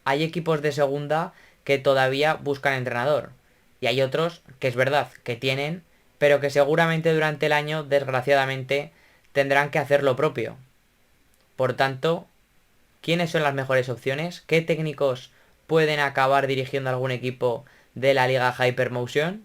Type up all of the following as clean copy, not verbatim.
hay equipos de segunda que todavía buscan entrenador. Y hay otros que es verdad que tienen, pero que seguramente durante el año, desgraciadamente, tendrán que hacer lo propio. Por tanto, ¿quiénes son las mejores opciones? ¿Qué técnicos pueden acabar dirigiendo algún equipo de la Liga Hypermotion?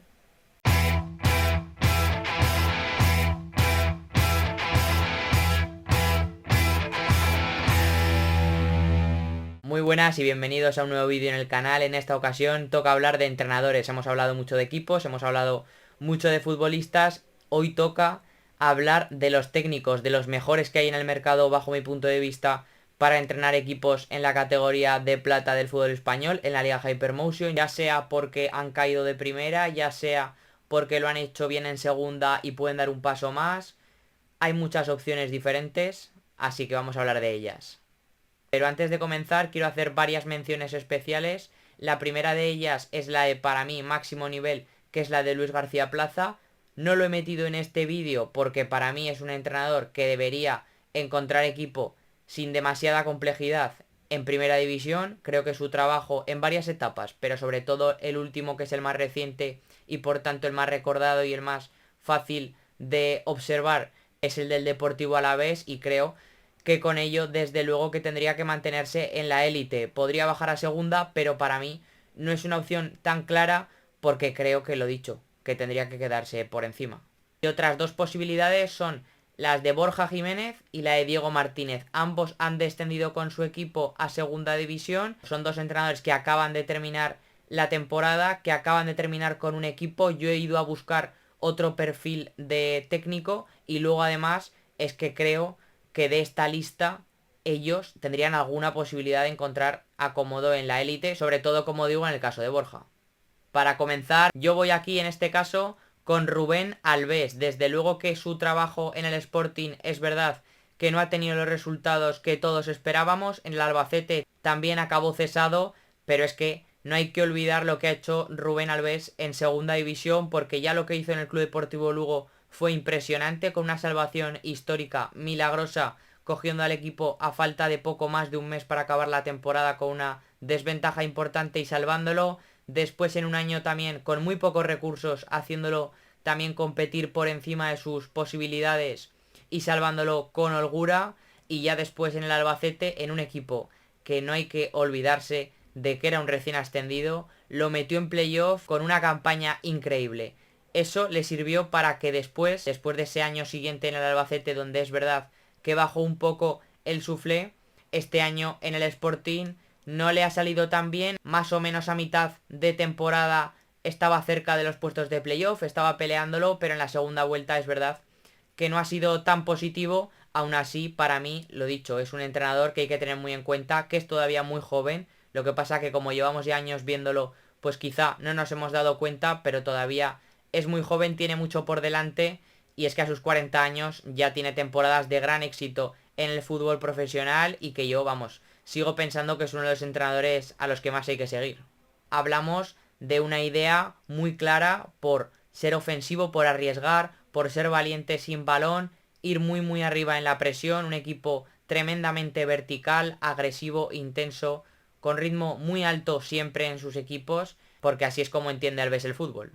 Muy buenas y bienvenidos a un nuevo vídeo en el canal. En esta ocasión toca hablar de entrenadores. Hemos hablado mucho de equipos, hemos hablado mucho de futbolistas. Hoy toca hablar de los técnicos, de los mejores que hay en el mercado bajo mi punto de vista para entrenar equipos en la categoría de plata del fútbol español, en la Liga Hypermotion, ya sea porque han caído de primera, ya sea porque lo han hecho bien en segunda y pueden dar un paso más. Hay muchas opciones diferentes, así que vamos a hablar de ellas. Pero antes de comenzar quiero hacer varias menciones especiales. La primera de ellas es la de, para mí, máximo nivel, que es la de Luis García Plaza. No lo he metido en este vídeo porque para mí es un entrenador que debería encontrar equipo sin demasiada complejidad en primera división. Creo que su trabajo en varias etapas, pero sobre todo el último, que es el más reciente y por tanto el más recordado y el más fácil de observar, es el del Deportivo Alavés, y creo que con ello desde luego que tendría que mantenerse en la élite. Podría bajar a segunda, pero para mí no es una opción tan clara porque creo que lo dicho, que tendría que quedarse por encima. Y otras dos posibilidades son las de Borja Jiménez y la de Diego Martínez. Ambos han descendido con su equipo a segunda división. Son dos entrenadores que acaban de terminar la temporada, que acaban de terminar con un equipo. Yo he ido a buscar otro perfil de técnico y luego además es que creo que de esta lista ellos tendrían alguna posibilidad de encontrar acomodo en la élite, sobre todo, como digo, en el caso de Borja. Para comenzar, yo voy aquí en este caso con Rubén Alves. Desde luego que su trabajo en el Sporting es verdad que no ha tenido los resultados que todos esperábamos. En el Albacete también acabó cesado, pero es que no hay que olvidar lo que ha hecho Rubén Alves en segunda división, porque ya lo que hizo en el Club Deportivo Lugo fue impresionante, con una salvación histórica milagrosa, cogiendo al equipo a falta de poco más de un mes para acabar la temporada con una desventaja importante y salvándolo. Después, en un año también con muy pocos recursos, haciéndolo también competir por encima de sus posibilidades y salvándolo con holgura. Y ya después en el Albacete, en un equipo que no hay que olvidarse de que era un recién ascendido, lo metió en playoff con una campaña increíble. Eso le sirvió para que después de ese año siguiente en el Albacete, donde es verdad que bajó un poco el suflé, este año en el Sporting no le ha salido tan bien. Más o menos a mitad de temporada estaba cerca de los puestos de playoff, estaba peleándolo, pero en la segunda vuelta es verdad que no ha sido tan positivo. Aún así, para mí, lo dicho, es un entrenador que hay que tener muy en cuenta, que es todavía muy joven. Lo que pasa que como llevamos ya años viéndolo, pues quizá no nos hemos dado cuenta, pero todavía es muy joven, tiene mucho por delante, y es que a sus 40 años ya tiene temporadas de gran éxito en el fútbol profesional y que yo, vamos, sigo pensando que es uno de los entrenadores a los que más hay que seguir. Hablamos de una idea muy clara por ser ofensivo, por arriesgar, por ser valiente sin balón, ir muy muy arriba en la presión, un equipo tremendamente vertical, agresivo, intenso, con ritmo muy alto siempre en sus equipos, porque así es como entiende Alves el fútbol.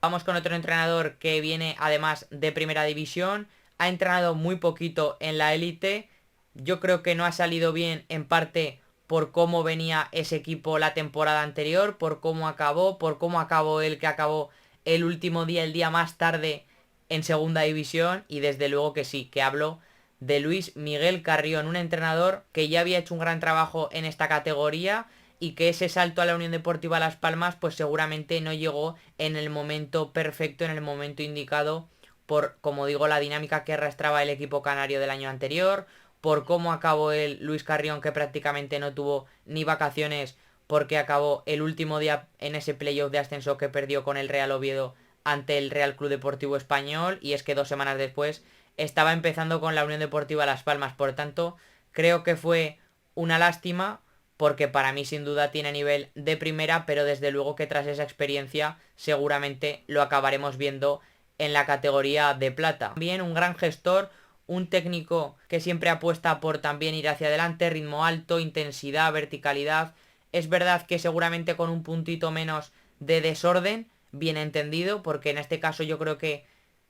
Vamos con otro entrenador que viene además de primera división, ha entrenado muy poquito en la élite. Yo creo que no ha salido bien en parte por cómo venía ese equipo la temporada anterior, por cómo acabó él, que acabó el último día, el día más tarde en segunda división. Y desde luego que sí, que hablo de Luis Miguel Carrión, un entrenador que ya había hecho un gran trabajo en esta categoría y que ese salto a la Unión Deportiva Las Palmas pues seguramente no llegó en el momento perfecto, en el momento indicado, por, como digo, la dinámica que arrastraba el equipo canario del año anterior, por cómo acabó el Luis Carrión, que prácticamente no tuvo ni vacaciones porque acabó el último día en ese playoff de ascenso que perdió con el Real Oviedo ante el Real Club Deportivo Español, y es que 2 semanas después estaba empezando con la Unión Deportiva Las Palmas. Por tanto, creo que fue una lástima, porque para mí sin duda tiene nivel de primera, pero desde luego que tras esa experiencia seguramente lo acabaremos viendo en la categoría de plata. También un gran gestor, un técnico que siempre apuesta por también ir hacia adelante, ritmo alto, intensidad, verticalidad. Es verdad que seguramente con un puntito menos de desorden, bien entendido, porque en este caso yo creo que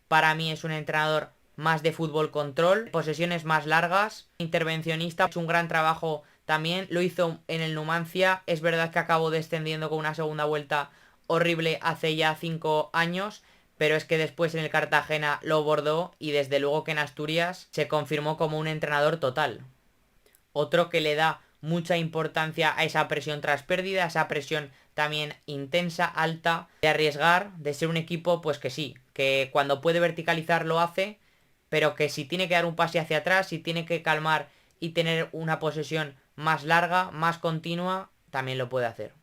para mí es un entrenador más de fútbol control, posesiones más largas, intervencionista, ha hecho un gran trabajo también, lo hizo en el Numancia, es verdad que acabó descendiendo con una segunda vuelta horrible hace ya 5 años, pero es que después en el Cartagena lo bordó y desde luego que en Asturias se confirmó como un entrenador total. Otro que le da mucha importancia a esa presión tras pérdida, esa presión también intensa, alta, de arriesgar, de ser un equipo pues que sí, que cuando puede verticalizar lo hace, pero que si tiene que dar un pase hacia atrás, si tiene que calmar y tener una posesión más larga, más continua, también lo puede hacer.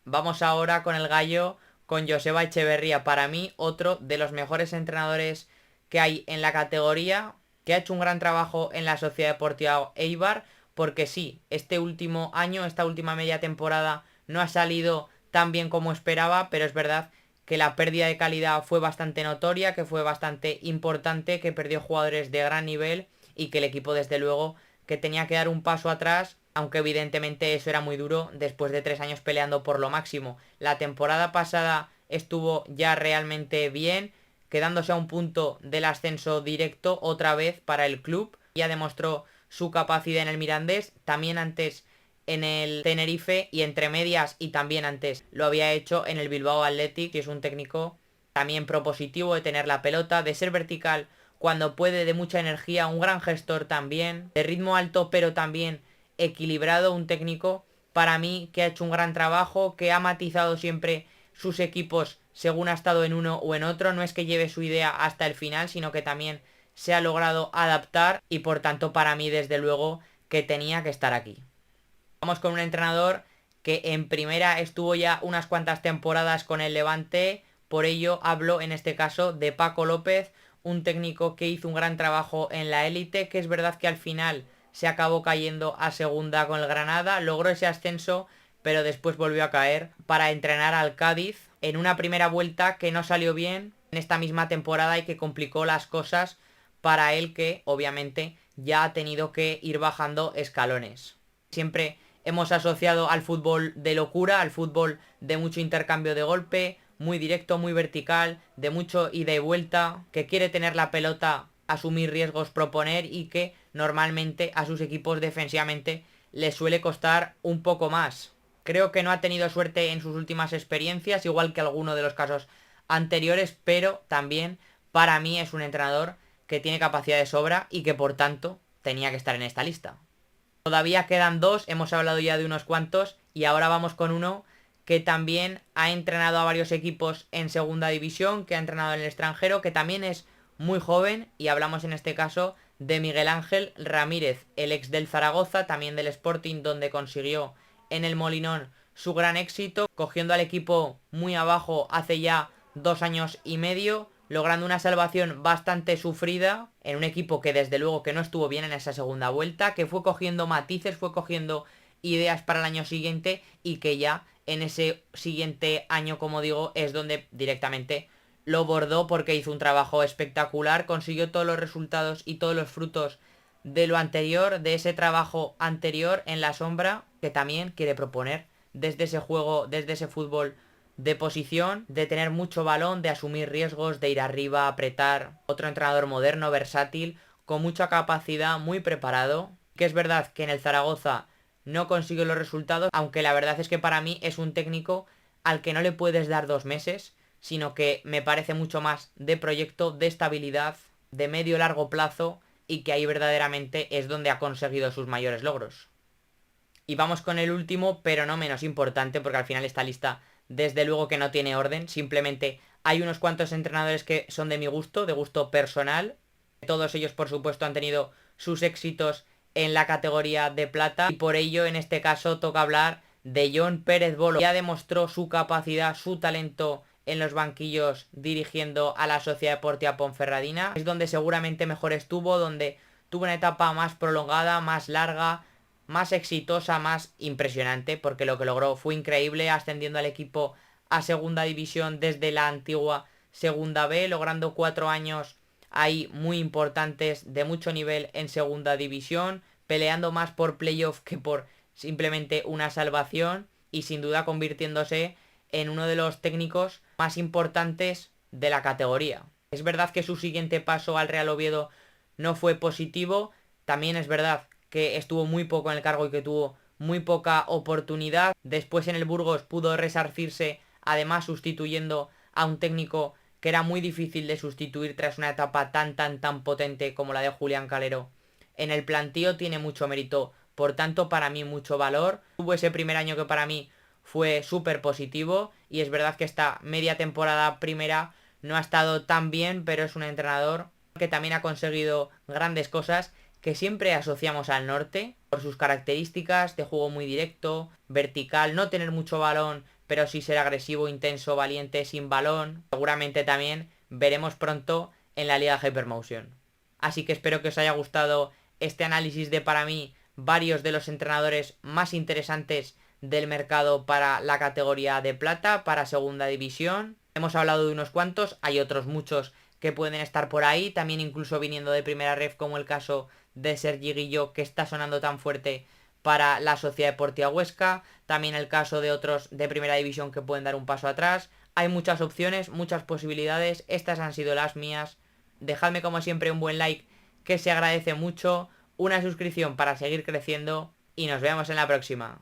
Vamos ahora con el gallo, con Joseba Echeverría, para mí otro de los mejores entrenadores que hay en la categoría, que ha hecho un gran trabajo en la Sociedad Deportiva Eibar, porque sí, este último año, esta última media temporada no ha salido tan bien como esperaba, pero es verdad que la pérdida de calidad fue bastante notoria, que fue bastante importante, que perdió jugadores de gran nivel y que el equipo desde luego que tenía que dar un paso atrás, aunque evidentemente eso era muy duro después de 3 años peleando por lo máximo. La temporada pasada estuvo ya realmente bien, quedándose a un punto del ascenso directo otra vez para el club. Ya demostró su capacidad en el Mirandés, también antes en el Tenerife y entre medias y también antes lo había hecho en el Bilbao Athletic, que es un técnico también propositivo de tener la pelota, de ser vertical cuando puede, de mucha energía, un gran gestor también, de ritmo alto pero también equilibrado, un técnico para mí que ha hecho un gran trabajo, que ha matizado siempre sus equipos según ha estado en uno o en otro, no es que lleve su idea hasta el final, sino que también se ha logrado adaptar y por tanto para mí desde luego que tenía que estar aquí. Vamos con un entrenador que en primera estuvo ya unas cuantas temporadas con el Levante, por ello hablo en este caso de Paco López, un técnico que hizo un gran trabajo en la élite, que es verdad que al final se acabó cayendo a segunda con el Granada, logró ese ascenso, pero después volvió a caer para entrenar al Cádiz en una primera vuelta que no salió bien en esta misma temporada y que complicó las cosas para él, que obviamente ya ha tenido que ir bajando escalones. Siempre hemos asociado al fútbol de locura, al fútbol de mucho intercambio de golpe, muy directo, muy vertical, de mucho ida y vuelta, que quiere tener la pelota, asumir riesgos, proponer y que normalmente a sus equipos defensivamente les suele costar un poco más. Creo que no ha tenido suerte en sus últimas experiencias, igual que alguno de los casos anteriores, pero también para mí es un entrenador que tiene capacidad de sobra y que por tanto tenía que estar en esta lista. Todavía quedan dos, hemos hablado ya de unos cuantos y ahora vamos con uno que también ha entrenado a varios equipos en segunda división, que ha entrenado en el extranjero, que también es muy joven y hablamos en este caso de Miguel Ángel Ramírez, el ex del Zaragoza, también del Sporting, donde consiguió en el Molinón su gran éxito, cogiendo al equipo muy abajo hace ya 2 años y medio, logrando una salvación bastante sufrida en un equipo que desde luego que no estuvo bien en esa segunda vuelta, que fue cogiendo matices, fue cogiendo ideas para el año siguiente y que ya en ese siguiente año, como digo, es donde directamente lo bordó porque hizo un trabajo espectacular, consiguió todos los resultados y todos los frutos de lo anterior, de ese trabajo anterior en la sombra, que también quiere proponer desde ese juego, desde ese fútbol de posición, de tener mucho balón, de asumir riesgos, de ir arriba, apretar. Otro entrenador moderno, versátil, con mucha capacidad, muy preparado. Que es verdad que en el Zaragoza no consiguió los resultados, aunque la verdad es que para mí es un técnico al que no le puedes dar 2 meses, sino que me parece mucho más de proyecto, de estabilidad, de medio largo plazo y que ahí verdaderamente es donde ha conseguido sus mayores logros. Y vamos con el último, pero no menos importante, porque al final esta lista desde luego que no tiene orden, simplemente hay unos cuantos entrenadores que son de mi gusto, de gusto personal. Todos ellos por supuesto han tenido sus éxitos en la categoría de plata y por ello en este caso toca hablar de Jon Pérez Bolo. Ya demostró su capacidad, su talento en los banquillos dirigiendo a la Sociedad Deportiva Ponferradina. Es donde seguramente mejor estuvo, donde tuvo una etapa más prolongada, más larga, más exitosa, más impresionante, porque lo que logró fue increíble, ascendiendo al equipo a segunda división desde la antigua segunda B, logrando 4 años ahí muy importantes de mucho nivel en segunda división, peleando más por playoff que por simplemente una salvación y sin duda convirtiéndose en uno de los técnicos más importantes de la categoría. Es verdad que su siguiente paso al Real Oviedo no fue positivo, también es verdad que estuvo muy poco en el cargo y que tuvo muy poca oportunidad. Después en el Burgos pudo resarcirse, además sustituyendo a un técnico que era muy difícil de sustituir tras una etapa tan potente como la de Julián Calero. En el plantío tiene mucho mérito, por tanto para mí mucho valor. Tuvo ese primer año que para mí fue súper positivo y es verdad que esta media temporada primera no ha estado tan bien, pero es un entrenador que también ha conseguido grandes cosas que siempre asociamos al norte por sus características de juego muy directo, vertical, no tener mucho balón, pero sí ser agresivo, intenso, valiente, sin balón. Seguramente también veremos pronto en la Liga Hypermotion. Así que espero que os haya gustado este análisis de, para mí, varios de los entrenadores más interesantes del mercado para la categoría de plata, para segunda división. Hemos hablado de unos cuantos, hay otros muchos que pueden estar por ahí, también incluso viniendo de primera ref, como el caso de Sergi Guillo, que está sonando tan fuerte para la Sociedad Deportiva Huesca, también el caso de otros de primera división que pueden dar un paso atrás. Hay muchas opciones, muchas posibilidades, estas han sido las mías. Dejadme como siempre un buen like, que se agradece mucho, una suscripción para seguir creciendo y nos vemos en la próxima.